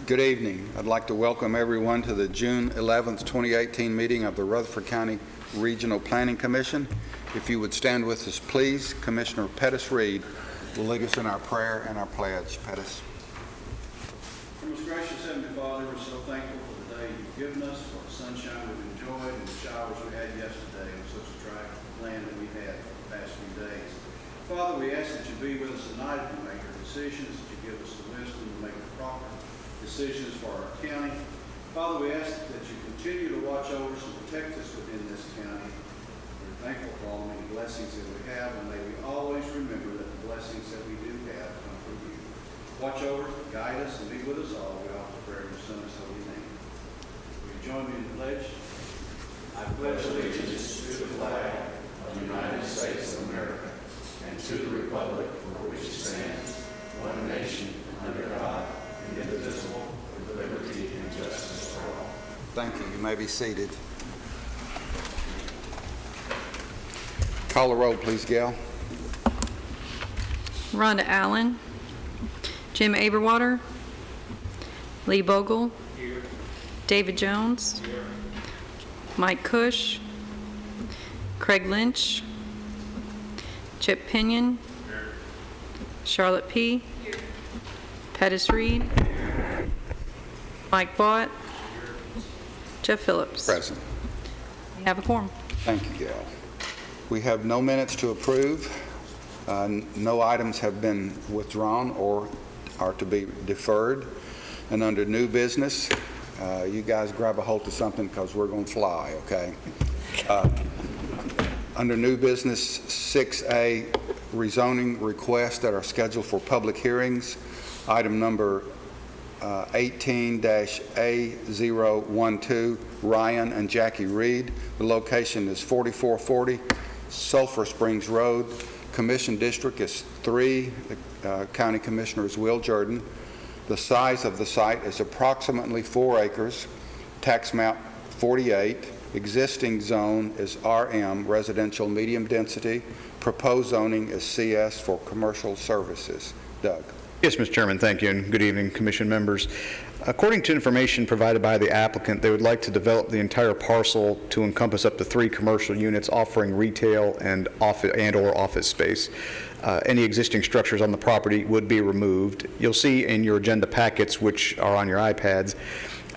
Good evening. I'd like to welcome everyone to the June 11th, 2018 meeting of the Rutherford County Regional Planning Commission. If you would stand with us, please. Commissioner Pettis Reed will lead us in our prayer and our pledge. Pettis. Most gracious Heavenly Father, we're so thankful for the day you've given us, for the sunshine we've enjoyed, and the showers we had yesterday on such a dry land that we've had for the past few days. Father, we ask that you be with us tonight as we make our decisions, that you give us the wisdom to make the proper decisions for our county. Father, we ask that you continue to watch over us and protect us within this county. We're thankful for all the many blessings that we have, and may we always remember that the blessings that we do have come from you. Watch over, guide us, and be with us all. We offer prayer in your Son's holy name. Will you join me in the pledge? I pledge allegiance to the flag of the United States of America and to the republic for which it stands, one nation, under God, indivisible, with liberty and justice for all. Thank you. You may be seated. Call the roll, please, Gail. Rhonda Allen. Jim Averwater. Lee Bogle. Here. David Jones. Here. Mike Cush. Craig Lynch. Chip Pinion. Here. Charlotte P. Pettis Reed. Mike Vaught. Jeff Phillips. Present. We have a quorum. Thank you, Gail. We have no minutes to approve. No items have been withdrawn or are to be deferred. And under new business, you guys grab a hold of something because we're going to fly, okay? Under new business 6A, rezoning requests that are scheduled for public hearings. Item number 18-A012, Ryan and Jackie Reed. The location is 4440 Sulphur Springs Road. Commission district is 3. The County Commissioner is Will Jordan. The size of the site is approximately 4 acres. Tax map 48. Existing zone is RM, residential medium density. Proposed zoning is CS for commercial services. Doug. Yes, Mr. Chairman, thank you, and good evening, Commission members. According to information provided by the applicant, they would like to develop the entire parcel to encompass up to 3 commercial units offering retail and or office space. Any existing structures on the property would be removed. You'll see in your agenda packets, which are on your iPads,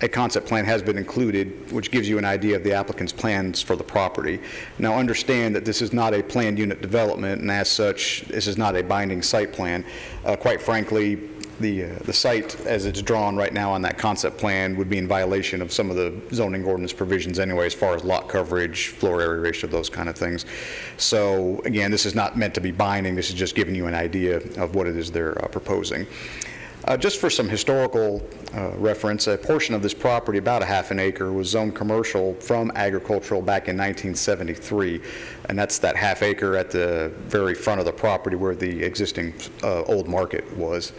a concept plan has been included, which gives you an idea of the applicant's plans for the property. Now, understand that this is not a planned unit development, and as such, this is not a binding site plan. Quite frankly, the site, as it's drawn right now on that concept plan, would be in violation of some of the zoning ordinance provisions anyway, as far as lot coverage, floor area ratio, those kind of things. So, again, this is not meant to be binding. This is just giving you an idea of what it is they're proposing. Just for some historical reference, a portion of this property, about a half an acre, was zoned commercial from agricultural back in 1973, and that's that half acre at the very front of the property where the existing old market was.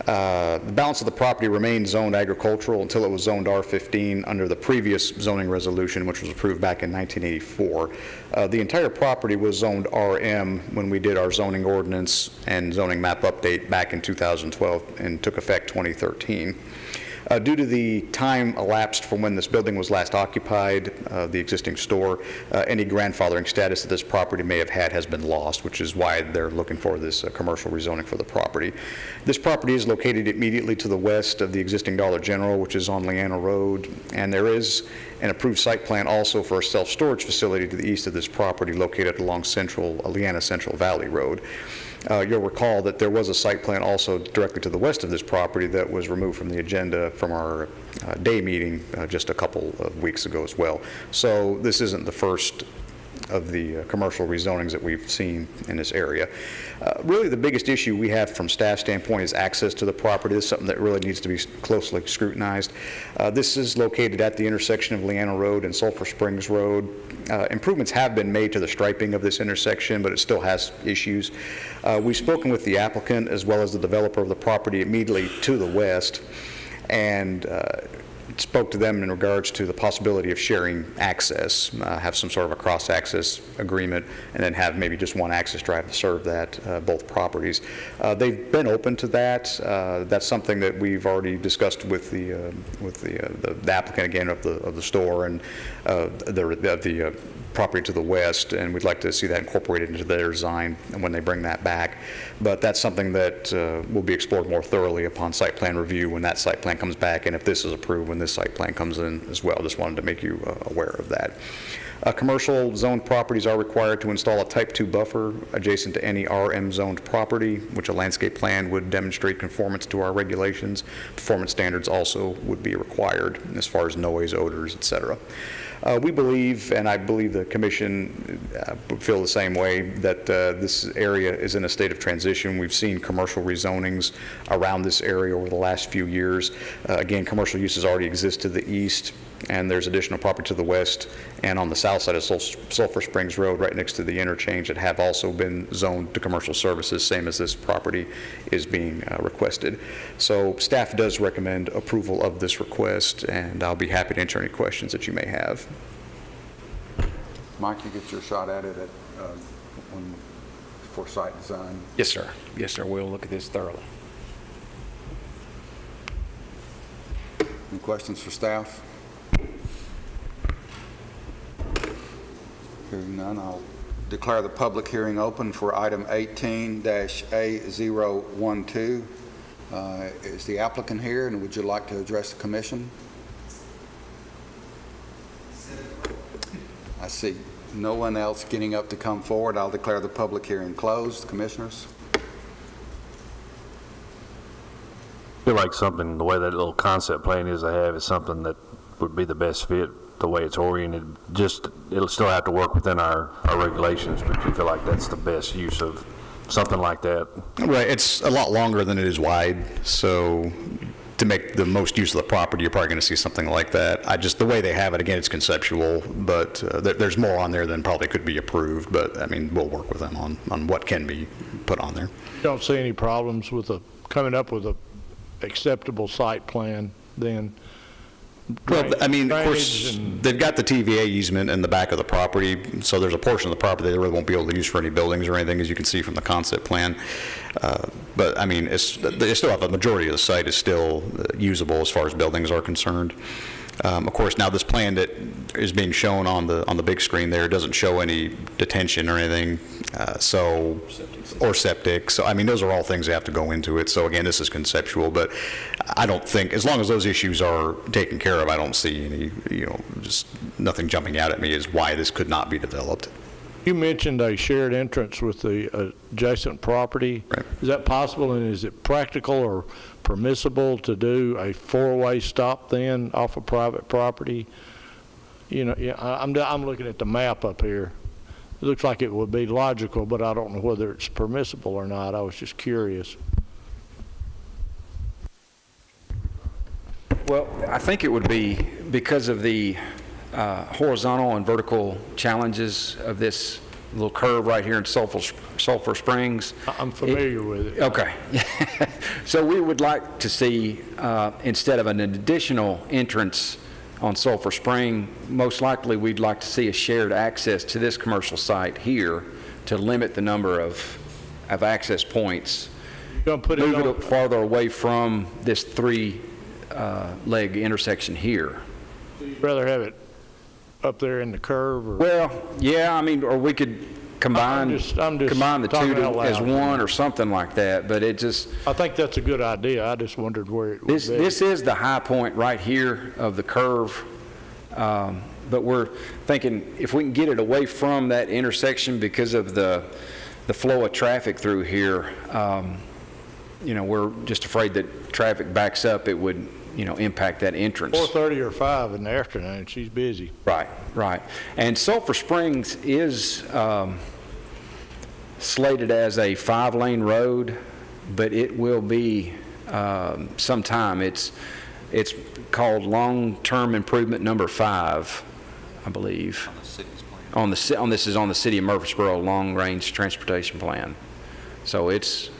The balance of the property remained zoned agricultural until it was zoned R15 under the previous zoning resolution, which was approved back in 1984. The entire property was zoned RM when we did our zoning ordinance and zoning map update back in 2012 and took effect 2013. Due to the time elapsed from when this building was last occupied, the existing store, any grandfathering status that this property may have had has been lost, which is why they're looking for this commercial rezoning for the property. This property is located immediately to the west of the existing Dollar General, which is on Leanna Road, and there is an approved site plan also for a self-storage facility to the east of this property located along Leanna Central Valley Road. You'll recall that there was a site plan also directly to the west of this property that was removed from the agenda from our day meeting just a couple of weeks ago as well. So this isn't the first of the commercial rezonings that we've seen in this area. Really the biggest issue we have from staff standpoint is access to the property. This is something that really needs to be closely scrutinized. This is located at the intersection of Leanna Road and Sulphur Springs Road. Improvements have been made to the striping of this intersection, but it still has issues. We've spoken with the applicant as well as the developer of the property immediately to the west, and spoke to them in regards to the possibility of sharing access, have some sort of a cross-access agreement, and then have maybe just one access drive to serve that, both properties. They've been open to that. That's something that we've already discussed with the applicant, again, of the store and the property to the west, and we'd like to see that incorporated into their design when they bring that back. But that's something that will be explored more thoroughly upon site plan review when that site plan comes back, and if this is approved when this site plan comes in as well. Just wanted to make you aware of that. Commercial zoned properties are required to install a type 2 buffer adjacent to any RM zoned property, which a landscape plan would demonstrate conformance to our regulations. Performance standards also would be required as far as noise, odors, et cetera. We believe, and I believe the commission would feel the same way, that this area is in a state of transition. We've seen commercial rezonings around this area over the last few years. Again, commercial uses already exist to the east, and there's additional property to the west and on the south side of Sulphur Springs Road, right next to the interchange, that have also been zoned to commercial services, same as this property is being requested. So staff does recommend approval of this request, and I'll be happy to answer any questions that you may have. Mike, you get your shot at it for site design. Yes, sir. Yes, sir. We'll look at this thoroughly. Any questions for staff? Hearing none, I'll declare the public hearing open for item 18-A012. Is the applicant here, and would you like to address the commission? I see no one else getting up to come forward. I'll declare the public hearing closed. Commissioners? I feel like something, the way that little concept plan is they have is something that would be the best fit, the way it's oriented. Just, it'll still have to work within our regulations, but you feel like that's the best use of something like that. Right, it's a lot longer than it is wide, so to make the most use of the property, you're probably going to see something like that. The way they have it, again, it's conceptual, but there's more on there than probably could be approved, but I mean, we'll work with them on what can be put on there. Don't see any problems with coming up with a acceptable site plan then? Well, I mean, of course, Drainage and- they've got the TVA easement in the back of the property, so there's a portion of the property they really won't be able to use for any buildings or anything, as you can see from the concept plan. But, I mean, they still have, the majority of the site is still usable as far as buildings are concerned. Of course, now this plan that is being shown on the big screen there doesn't show any detention or anything, or septic. So, I mean, those are all things that have to go into it. So, again, this is conceptual, but I don't think, as long as those issues are taken care of, I don't see any, just nothing jumping out at me as why this could not be developed. You mentioned a shared entrance with the adjacent property. Right. Is that possible, and is it practical or permissible to do a four-way stop then off of private property? Yeah, I'm looking at the map up here. It looks like it would be logical, but I don't know whether it's permissible or not. I was just curious. Well, I think it would be because of the horizontal and vertical challenges of this little curve right here in Sulphur Springs. I'm familiar with it. Okay. So we would like to see, instead of an additional entrance on Sulphur Spring, most likely we'd like to see a shared access to this commercial site here to limit the number of access points. You're gonna put it Move on, it farther away from this three-leg intersection here. you'd rather have it up there in the curve, or? Well, yeah, I mean, or we could combine I'm just combine the two talking out as loud. one or something like that, but it just, I think that's a good idea. I just wondered where it would be. this is the high point right here of the curve, but we're thinking if we can get it away from that intersection because of the flow of traffic through here, we're just afraid that traffic backs up, it would, impact that entrance. 4:30 or 5 in the afternoon, she's busy. Right, right. And Sulphur Springs is slated as a 5-lane road, but it will be sometime. It's called Long-Term Improvement Number 5, I believe. This is on the City of Murfreesboro Long Range Transportation Plan. So it's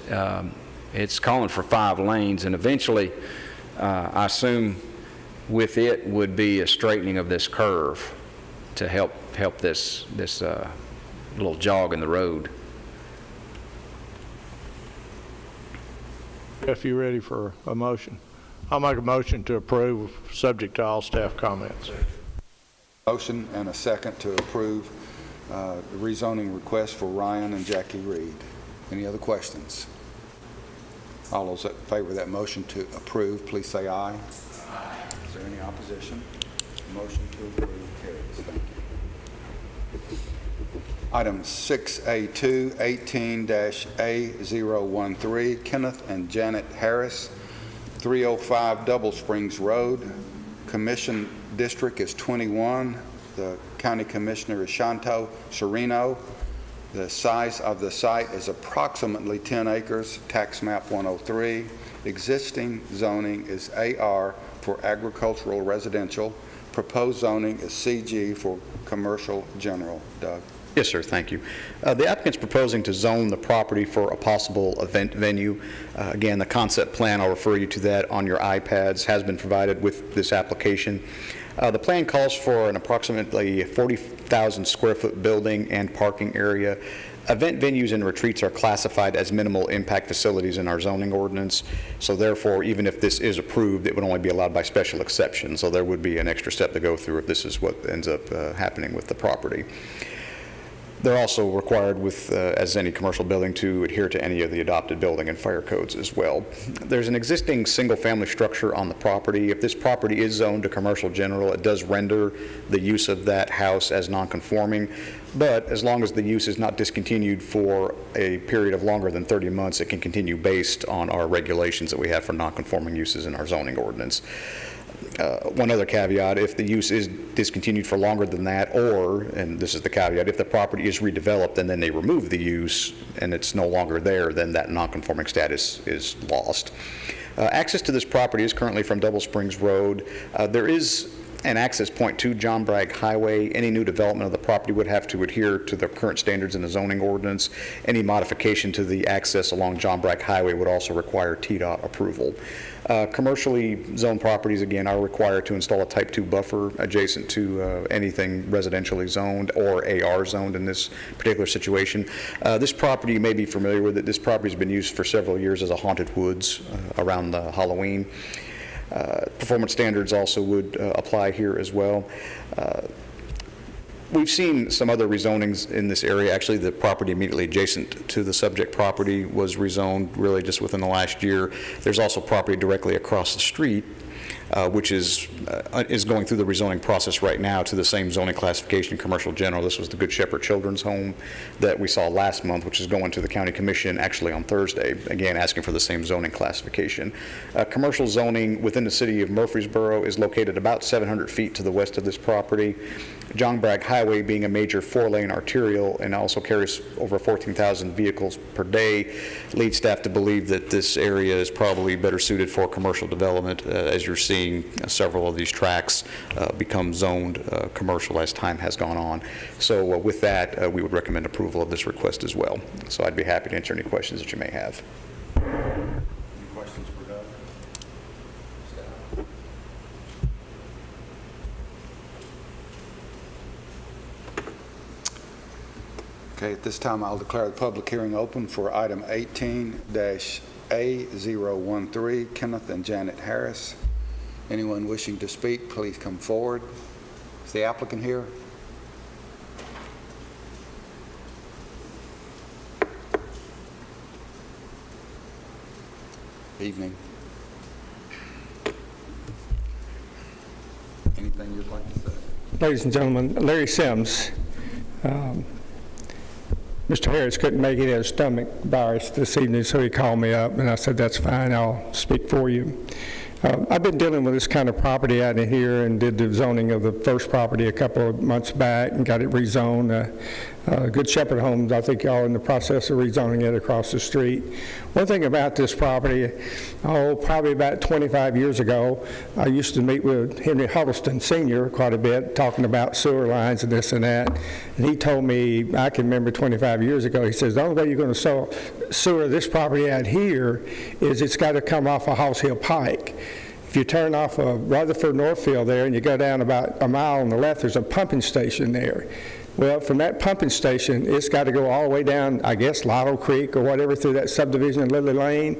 calling for 5 lanes, and eventually, I assume with it would be a straightening of this curve to help this little jog in the road. If you're ready for a motion. I'll make a motion to approve, subject to all staff comments. Motion and a second to approve the rezoning request for Ryan and Jackie Reed. Any other questions? All those in favor of that motion to approve, please say aye. Aye. Is there any opposition? Motion to approve carries. Thank you. Item 6A2, 18-A013, Kenneth and Janet Harris, 305 Double Springs Road. Commission district is 21. The county commissioner is Shanto Sereno. The size of the site is approximately 10 acres, tax map 103. Existing zoning is AR for agricultural residential. Proposed zoning is CG for commercial general. Doug? Yes, sir, thank you. The applicant's proposing to zone the property for a possible event venue. Again, the concept plan, I'll refer you to that on your iPads, has been provided with this application. The plan calls for an approximately 40,000 square foot building and parking area. Event venues and retreats are classified as minimal impact facilities in our zoning ordinance, so therefore, even if this is approved, it would only be allowed by special exception, so there would be an extra step to go through if this is what ends up happening with the property. They're also required with, as any commercial building, to adhere to any of the adopted building and fire codes as well. There's an existing single-family structure on the property. If this property is zoned to commercial general, it does render the use of that house as non-conforming, but as long as the use is not discontinued for a period of longer than 30 months, it can continue based on our regulations that we have for non-conforming uses in our zoning ordinance. One other caveat, if the use is discontinued for longer than that, or, and this is the caveat, if the property is redeveloped and then they remove the use and it's no longer there, then that non-conforming status is lost. Access to this property is currently from Double Springs Road. There is an access point to John Bragg Highway. Any new development of the property would have to adhere to the current standards in the zoning ordinance. Any modification to the access along John Bragg Highway would also require TDOT approval. Commercially zoned properties, again, are required to install a Type 2 buffer adjacent to anything residentially zoned or AR zoned in this particular situation. This property, you may be familiar with it. This property has been used for several years as a haunted woods around Halloween. Performance standards also would apply here as well. We've seen some other rezonings in this area. Actually, the property immediately adjacent to the subject property was rezoned really just within the last year. There's also property directly across the street, which is going through the rezoning process right now to the same zoning classification, commercial general. This was the Good Shepherd Children's Home that we saw last month, which is going to the county commission actually on Thursday, again asking for the same zoning classification. Commercial zoning within the city of Murfreesboro is located about 700 feet to the west of this property. John Bragg Highway, being a major 4-lane arterial and also carries over 14,000 vehicles per day, leads staff to believe that this area is probably better suited for commercial development, as you're seeing several of these tracts become zoned commercial as time has gone on. So with that, we would recommend approval of this request as well. So I'd be happy to answer any questions that you may have. Any questions for Doug? Okay, at this time, I'll declare the public hearing open for item 18-A013, Kenneth and Janet Harris. Anyone wishing to speak, please come forward. Is the applicant here? Evening. Anything you'd like to say? Ladies and gentlemen, Larry Sims. Mr. Harris couldn't make it, he had a stomach virus this evening, so he called me up, and I said, that's fine, I'll speak for you. I've been dealing with this kind of property out in here and did the zoning of the first property a couple of months back and got it rezoned. Good Shepherd Homes, I think y'all are in the process of rezoning it across the street. One thing about this property, probably about 25 years ago, I used to meet with Henry Huddleston Sr. quite a bit, talking about sewer lines and this and that. And he told me, I can remember 25 years ago, he says, the only way you're going to sewer this property out here is it's got to come off of House Hill Pike. If you turn off of Rutherford Northfield there and you go down about a mile on the left, there's a pumping station there. Well, from that pumping station, it's got to go all the way down, I guess, Lotto Creek or whatever through that subdivision in Lily Lane,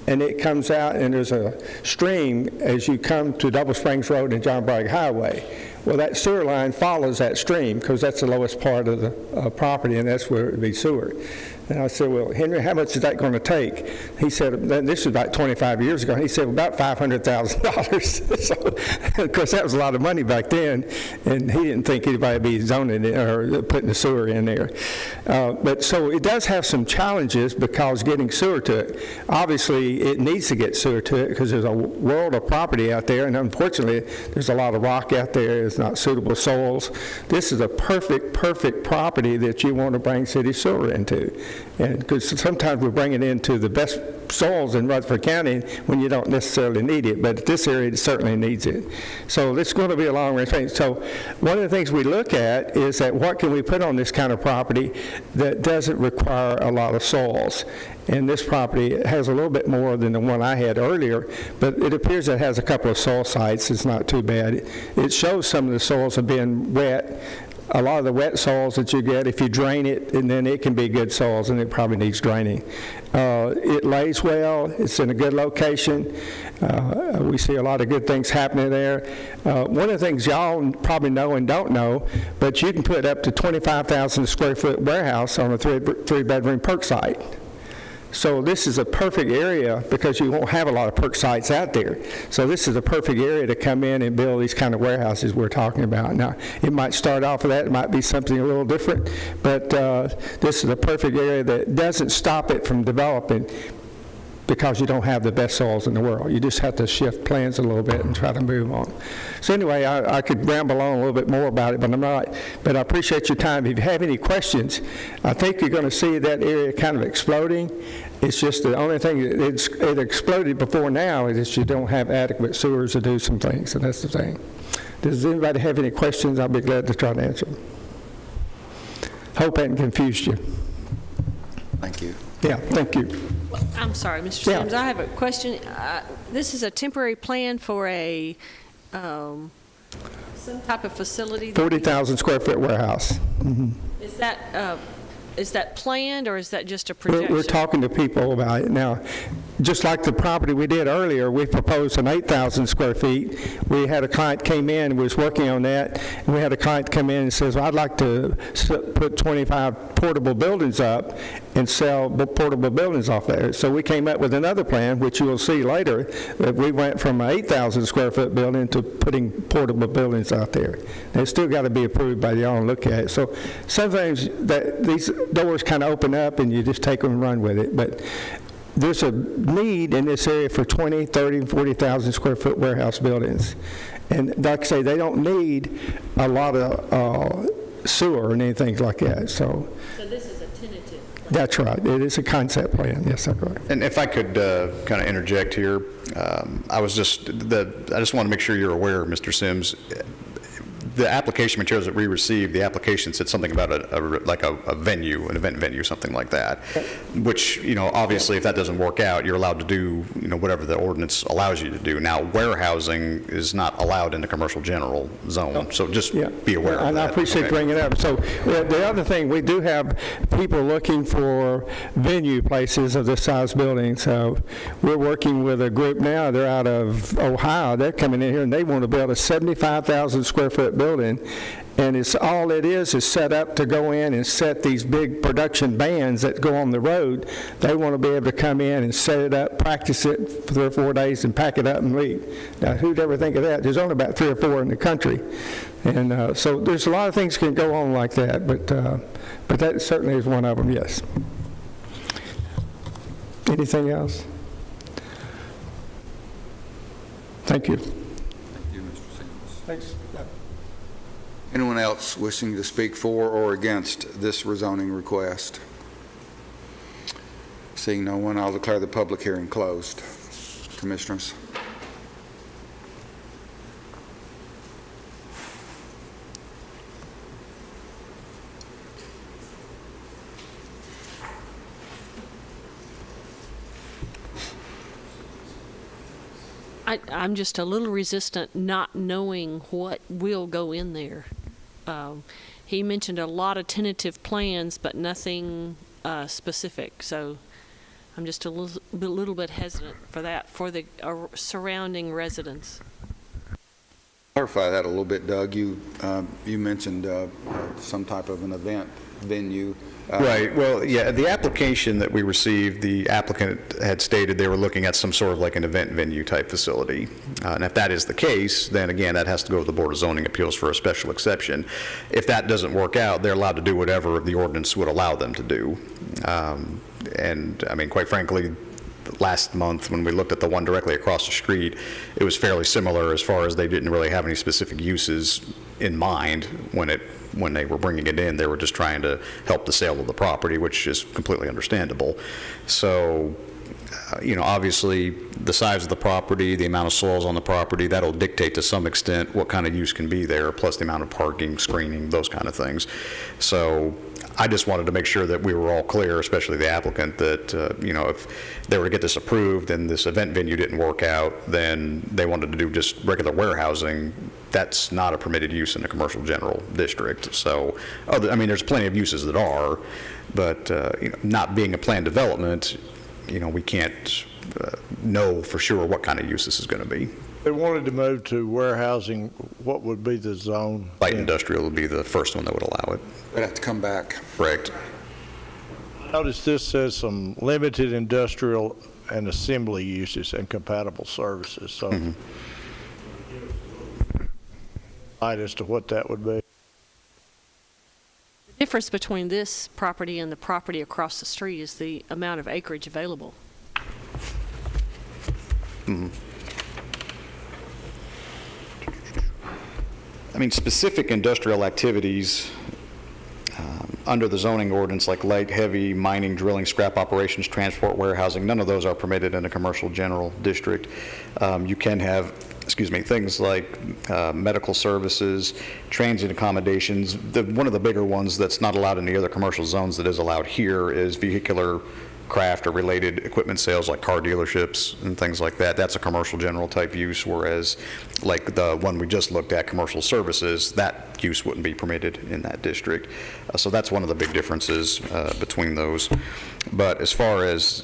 and it comes out and there's a stream as you come to Double Springs Road and John Bragg Highway. Well, that sewer line follows that stream because that's the lowest part of the property, and that's where it would be sewer. And I said, well, Henry, how much is that going to take? He said, this was about 25 years ago. He said, about $500,000. So, of course, that was a lot of money back then, and he didn't think anybody would be zoning it or putting the sewer in there. But so it does have some challenges because getting sewer to it. Obviously, it needs to get sewer to it because there's a world of property out there, and unfortunately, there's a lot of rock out there. It's not suitable soils. This is a perfect property that you want to bring city sewer into. And because sometimes we bring it into the best soils in Rutherford County when you don't necessarily need it, but this area certainly needs it. So it's going to be a long-range thing. So one of the things we look at is that what can we put on this kind of property that doesn't require a lot of soils? And this property has a little bit more than the one I had earlier, but it appears it has a couple of soil sites. It's not too bad. It shows some of the soils have been wet. A lot of the wet soils that you get, if you drain it, and then it can be good soils, and it probably needs draining. It lays well. It's in a good location. We see a lot of good things happening there. One of the things y'all probably know and don't know, but you can put up to 25,000 square foot warehouse on a three-bedroom perk site. So this is a perfect area because you won't have a lot of perk sites out there. So this is a perfect area to come in and build these kind of warehouses we're talking about. Now, it might start off with that. It might be something a little different, but this is a perfect area that doesn't stop it from developing because you don't have the best soils in the world. You just have to shift plans a little bit and try to move on. So anyway, I could ramble on a little bit more about it, but I'm not. But I appreciate your time. If you have any questions, I think you're going to see that area kind of exploding. It's just the only thing, it exploded before now is that you don't have adequate sewers to do some things, and that's the thing. Does anybody have any questions? I'll be glad to try to answer them. Hope I haven't confused you. Thank you. Yeah, thank you. I'm sorry, Mr. Yeah. Sims, I have a question. This is a temporary plan for a, some type of facility? 40,000 square foot warehouse. Is that planned, or is that just a projection? We're talking to people about it now. Just like the property we did earlier, we proposed an 8,000 square feet. We had a client came in and was working on that, and we had a client come in and says, well, I'd like to put 25 portable buildings up and sell portable buildings off there. So we came up with another plan, which you will see later, that we went from an 8,000 square foot building to putting portable buildings out there. They still got to be approved by y'all and look at it. So sometimes that these doors kind of open up and you just take them and run with it. But there's a need in this area for 20, 30, and 40,000 square foot warehouse buildings. And like I say, they don't need a lot of sewer or anything like that. So this is a tentative plan? That's right. It is a concept plan. Yes, that's right. And if I could kind of interject here, I just want to make sure you're aware, Mr. Sims, the application materials that we received, the application said something about a venue, an event venue, something like that, which, obviously if that doesn't work out, you're allowed to do, whatever the ordinance allows you to do. Now, warehousing is not allowed in the commercial general zone, so just be aware of that. And I appreciate bringing it up. So the other thing, we do have people looking for venue places of this size building. So we're working with a group now. They're out of Ohio. They're coming in here and they want to build a 75,000 square foot building, and it's all it is set up to go in and set these big production bands that go on the road. They want to be able to come in and set it up, practice it for 3 or 4 days, and pack it up and leave. Now, who'd ever think of that? There's only about 3 or 4 in the country, and so there's a lot of things can go on like that, but that certainly is one of them. Yes. Anything else? Thank you. Thank you, Mr. Sims. Thanks. Anyone else wishing to speak for or against this rezoning request? Seeing no one, I'll declare the public hearing closed. Commissioners. I'm just a little resistant not knowing what will go in there. He mentioned a lot of tentative plans, but nothing specific, so I'm just a little bit hesitant for that, for the surrounding residents. Clarify that a little bit, Doug. You mentioned some type of an event venue. Right, well, yeah, the application that we received, the applicant had stated they were looking at some sort of like an event venue type facility. And if that is the case, then again, that has to go to the Board of Zoning Appeals for a special exception. If that doesn't work out, they're allowed to do whatever the ordinance would allow them to do. And, I mean, quite frankly, last month when we looked at the one directly across the street, it was fairly similar as far as they didn't really have any specific uses in mind when they were bringing it in. They were just trying to help the sale of the property, which is completely understandable. So, obviously, the size of the property, the amount of soils on the property, that'll dictate to some extent what kind of use can be there, plus the amount of parking, screening, those kind of things. So I just wanted to make sure that we were all clear, especially the applicant, that, if they were to get this approved and this event venue didn't work out, then they wanted to do just regular warehousing. That's not a permitted use in a commercial general district. So, there's plenty of uses that are, but, not being a planned development, we can't know for sure what kind of use this is going to be. They wanted to move to warehousing. What would be the zone? Light industrial would be the first one that would allow it. They'd have to come back. Correct. Notice this says some limited industrial and assembly uses and compatible services, so light as to what that would be. The difference between this property and the property across the street is the amount of acreage available. Specific industrial activities under the zoning ordinance, like light, heavy, mining, drilling, scrap operations, transport, warehousing, none of those are permitted in a commercial general district. You can have, things like medical services, transient accommodations. One of the bigger ones that's not allowed in the other commercial zones that is allowed here is vehicular craft or related equipment sales, like car dealerships and things like that. That's a commercial general type use, whereas like the one we just looked at, commercial services, that use wouldn't be permitted in that district. So that's one of the big differences between those. But as far as,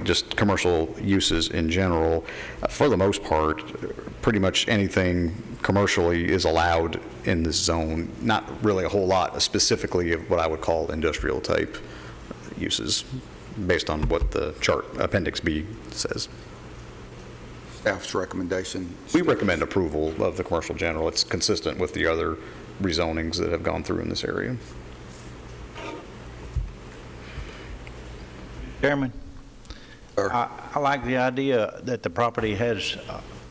just commercial uses in general, for the most part, pretty much anything commercially is allowed in this zone. Not really a whole lot specifically of what I would call industrial type uses, based on what the chart, Appendix B, says. Staff's recommendation. We recommend approval of the commercial general. It's consistent with the other rezonings that have gone through in this area. Chairman, Sir. I like the idea that the property has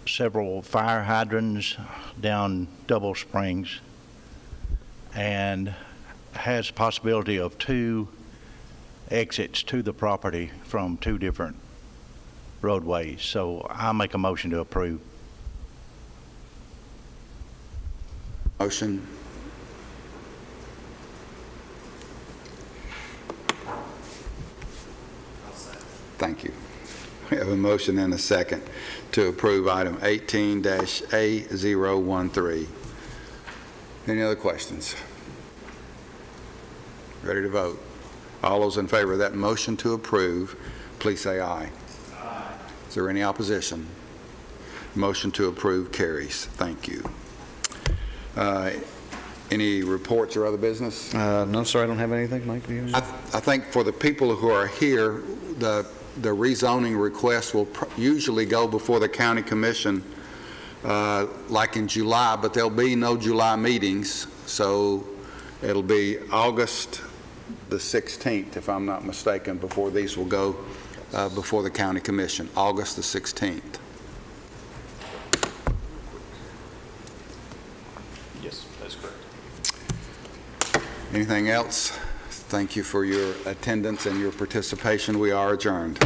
several fire hydrants down Double Springs and has possibility of 2 exits to the property from 2 different roadways. So I'll make a motion to approve. Motion. Thank you. We have a motion and a second to approve item 18-A013. Any other questions? Ready to vote? All those in favor of that motion to approve, please say aye. Aye. Is there any opposition? Motion to approve carries. Thank you. Any reports or other business? No, sir, I don't have anything. Mike, do you have anything? I think for the people who are here, the rezoning request will usually go before the county commission like in July, but there'll be no July meetings, so it'll be August the 16th, if I'm not mistaken, before these will go before the county commission, August the 16th. Yes, that's correct. Anything else? Thank you for your attendance and your participation. We are adjourned.